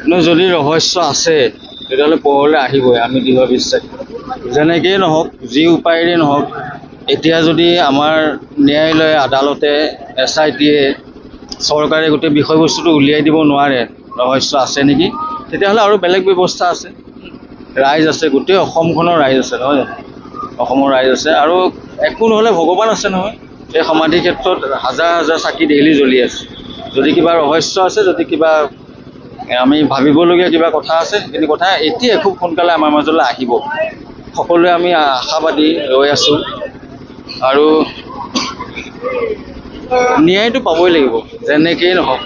যদি ৰহস্য আছে তেতিয়াহ'লে পোহৰলৈ আহিবই, আমি দৃঢ় বিশ্বাস। যেনেকেই নহওক, যি উপায়েৰে নহওক, এতিয়া যদি আমাৰ ন্যায়ালয়ে, আদালতে, SIT-য়ে, চৰকাৰে গোটেই বিষয়বস্তুটো উলিয়াই দিব নোৱাৰে, ৰহস্য আছে নেকি, তেতিয়াহ'লে আৰু বেলেগ ব্যৱস্থা আছে। ৰাইজ আছে, গোটেই অসমখনৰ ৰাইজ আছে, নহয় জানো? অসমৰ ৰাইজ আছে, আৰু একো নহ'লে ভগৱান আছে নহয়। এই সমাধি ক্ষেত্ৰত হাজাৰ হাজাৰ চাকি ডেইলি জ্বলি আছে। যদি কিবা ৰহস্য আছে, যদি কিবা আমি ভাবিবলগীয়া কিবা কথা আছে, সেইখিনি কথা এতিয়া খুব সোনকালে আমাৰ মাজলৈ আহিব। সকলোৱে আমি আশাবাদী ৰৈ আছোঁ, আৰু ন্যায়টো পাবই লাগিব যেনেকেই নহওক।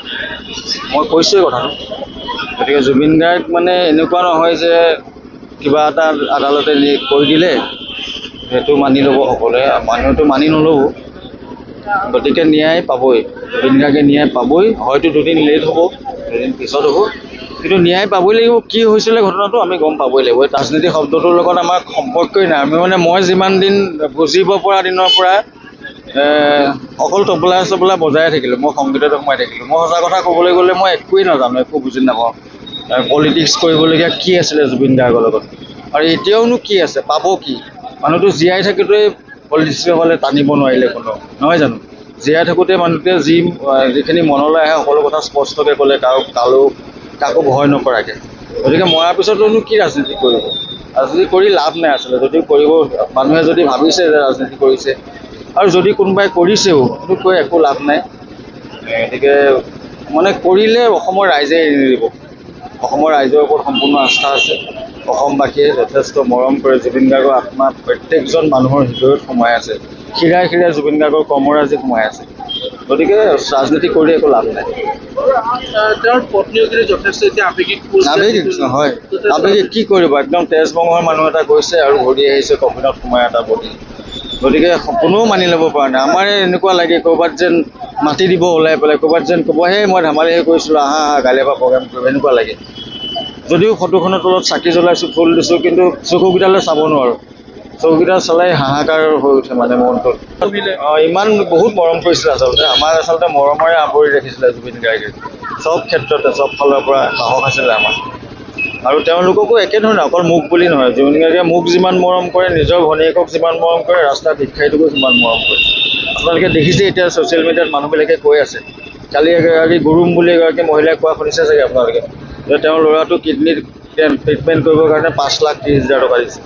মই কৈছোঁৱেই কথাটো। গতিকে জুবিন গাৰ্গ মানে এনেকুৱা নহয় যে কিবা এটা আদালতে কৈ দিলে সেইটো মানি ল'ব সকলোৱে, মানুহেতো মানি নল'ব। গতিকে ন্যায় পাবই, জুবিন গাৰ্গে ন্যায় পাবই। হয়তো দুদিন লেট হ'ব, দুদিন পিছত হ'ব, কিন্তু ন্যায় পাবই লাগিব। কি হৈছিলে ঘটনাটো আমি গম পাবই লাগিব। এই ৰাজনীতি শব্দটোৰ লগত আমাৰ সম্পৰ্কই নাই। মই যিমান দিন বুজিব পৰা দিনৰ পৰা অকল তবলা চবলা বজাই থাকিলোঁ, মই সংগীততে সোমাই থাকিলোঁ। মই সঁচা কথা ক'বলৈ গ'লে মই একোৱেই নাজানো, একো বুজি নাপাওঁ। পলিটিক্স কৰিবলগীয়া কি আছিলে জুবিন গাৰ্গৰ লগত, আৰু এতিয়াওনো কি আছে, পাব কি? মানুহটো জীয়াই থাকোঁতেই পলিটিক্সসকলে টানিব নোৱাৰিলে কোনো, নহয় জানো? জীয়াই থাকোঁতে মানুহটোৱে যিখিনি মনলৈ আহে সকলো কথা স্পষ্টকৈ ক'লে, কাকো ভয় নকৰাকৈ। গতিকে মৰাৰ পিছতনো কি ৰাজনীতি কৰিব? ৰাজনীতি কৰি লাভ নাই আচলতে। যদি কৰিব, মানুহে যদি ভাবিছে যে ৰাজনীতি কৰিছে, আৰু যদি কোনোবাই কৰিছেও, সেইটো কৈ একো লাভ নাই। গতিকে মানে কৰিলে অসমৰ ৰাইজে এৰি নিদিব। অসমৰ ৰাইজৰ ওপৰত সম্পূৰ্ণ আস্থা আছে। অসমবাসীয়ে যথেষ্ট মৰম কৰে। জুবিন গাৰ্গৰ আত্মা প্ৰত্যেকজন মানুহৰ হৃদয়ত সোমাই আছে। শিৰাই শিৰাই জুবিন গাৰ্গৰ কৰ্মৰাজি সোমাই আছে। গতিকে ৰাজনীতি কৰি একো লাভ নাই। তেওঁৰ পত্নীও কিন্তু যথেষ্ট এতিয়া আৱেগিক হয়, আৱেগিক কি কৰিব? একদম তেজবংশৰ মানুহ এটা গৈছে আৰু ঘূৰি আহিছে কফিনত সোমাই এটা বডি। গতিকে কোনেও মানি ল'ব পৰা নাই। আমাৰ এনেকুৱা লাগে ক'ৰবাত যেন মাতি দিব ওলাই পেলাই, ক'ৰবাত যেন ক'ব, সেই মই ধেমালিহে কৰিছিলোঁ, আহা কাইলৈ পৰা প্ৰগ্ৰেম কৰিব, এনেকুৱা লাগে। যদিও ফটোখনৰ তলত চাকি জ্বলাইছোঁ, ফুল দিছোঁ, কিন্তু চকুকেইটালৈ চাব নোৱাৰোঁ। চকুকেইটা চলাই হাহাকাৰ হৈ উঠে মানে মনটোত। ইমান বহুত মৰম কৰিছিলে আচলতে। আচলতে মৰমৰে আৱৰি ৰাখিছিলে জুবিন গাৰ্গে। চব ক্ষেত্ৰতে, চব ফালৰ পৰা সাহস আছিলে আমাৰ। আৰু তেওঁলোককো একেধৰণে, অকল মোক বুলি নহয়, জুবিন গাৰ্গে মোক যিমান মৰম কৰে, নিজৰ ভনীয়েকক যিমান মৰম কৰে, ৰাস্তাৰ ভিক্ষাৰীটোকো সিমান মৰম কৰে। আপোনালোকে দেখিছে এতিয়া ছ'চিয়েল মিডিয়াত মানুহবিলাকে কৈ আছে, কালি এগৰাকী গুৰুম বুলি এগৰাকী মহিলাই কোৱা শুনিছে চাগে আপোনালোকে, যে তেওঁৰ ল'ৰাটো কিডনীৰ ট্ৰিটমেণ্ট কৰিবৰ কাৰণে 5,30,000 টকা দিছে।